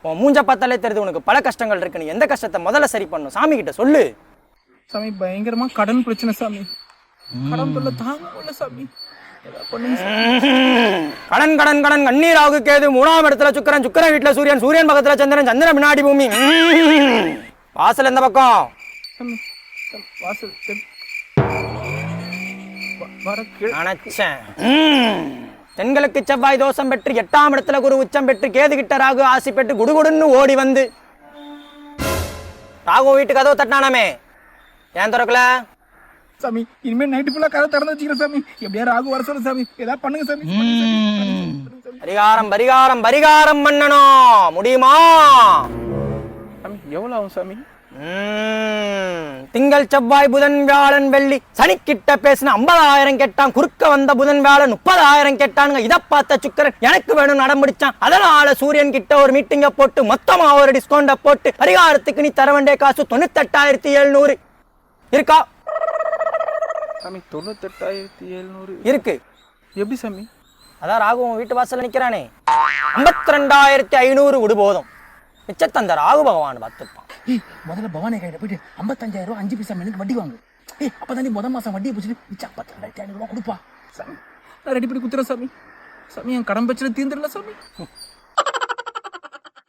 உன் மூஞ்ச பார்த்தாலே தெரியுது உனக்கு பல கஷ்டங்கள் இருக்கு. நீ எந்த கஷ்டத்தை முதல்ல சரி பண்ணும் சாமி கிட்ட சொல்லு. சாமி பயங்கரமா கடன் பிரச்சனை சாமி. கடன் தொல்லை தாங்க முடியல சாமி. கடன் கடன் கடன் கண்ணீர் ராகு கேது 3ஆம் இடத்துல சுக்கிரன், சுக்கிரன் வீட்டுல சூரியன், சூரியன் பக்கத்துல சந்திரன், சந்திரன் பின்னாடி பூமி. வாசல் எந்த பக்கம்? வாசல் நினைச்சேன். பெண்களுக்கு செவ்வாய் தோஷம் பெற்று 8ஆம் இடத்துல குரு உச்சம் பெற்று கேது கிட்ட ராகு ஆசி பெற்று குடுகுடுன்னு ஓடி வந்து ராகு வீட்டு கதவு தட்டினானாமே, ஏன் திறக்கல சாமி? இனிமே நைட்டு ஃபுல்லா கதை திறந்து வச்சுக்கிறேன் சாமி. எப்படியா ராகு வர சொல்ல சாமி, ஏதாவது பண்ணுங்க சாமி. பரிகாரம் பரிகாரம் பரிகாரம் பண்ணணும், முடியுமா சாமி? எவ்வளவு ஆகும் சாமி? திங்கள் செவ்வாய் புதன் வியாழன் வெள்ளி சனி கிட்ட பேசின 50,000 கேட்டான். குறுக்க வந்த புதன் வியாழன் 30,000 கேட்டானுங்க. இதை பார்த்த சுக்கரன் எனக்கு வேணும் நடமுடிச்சான். அதனால சூரியன் கிட்ட ஒரு மீட்டிங்க போட்டு மொத்தமா ஒரு டிஸ்கவுண்ட போட்டு பரிகாரத்துக்கு நீ தர வேண்டிய காசு 98,700 இருக்கா சாமி? 98,700 இருக்கு. எப்படி சாமி? அதான் ராகு வீட்டு வாசல்ல நிக்கிறானே, 52,500 விடு போதும். மிச்சத்தந்த ராகு பகவான் பார்த்துப்பான். முதல்ல பவானி கையில போயிட்டு 55,000 ரூபாய் 5 பைசா எனக்கு வட்டி வாங்கு. அப்பதான் நீ முதல் மாசம் வட்டியை பிடிச்சிட்டு மிச்சம் 52,500 ரூபாய் கொடுப்பா. சாமி நான் ரெடி பண்ணி குத்துறேன் சாமி. சாமி என் கடன் பிரச்சனை தீர்ந்துடல சாமி.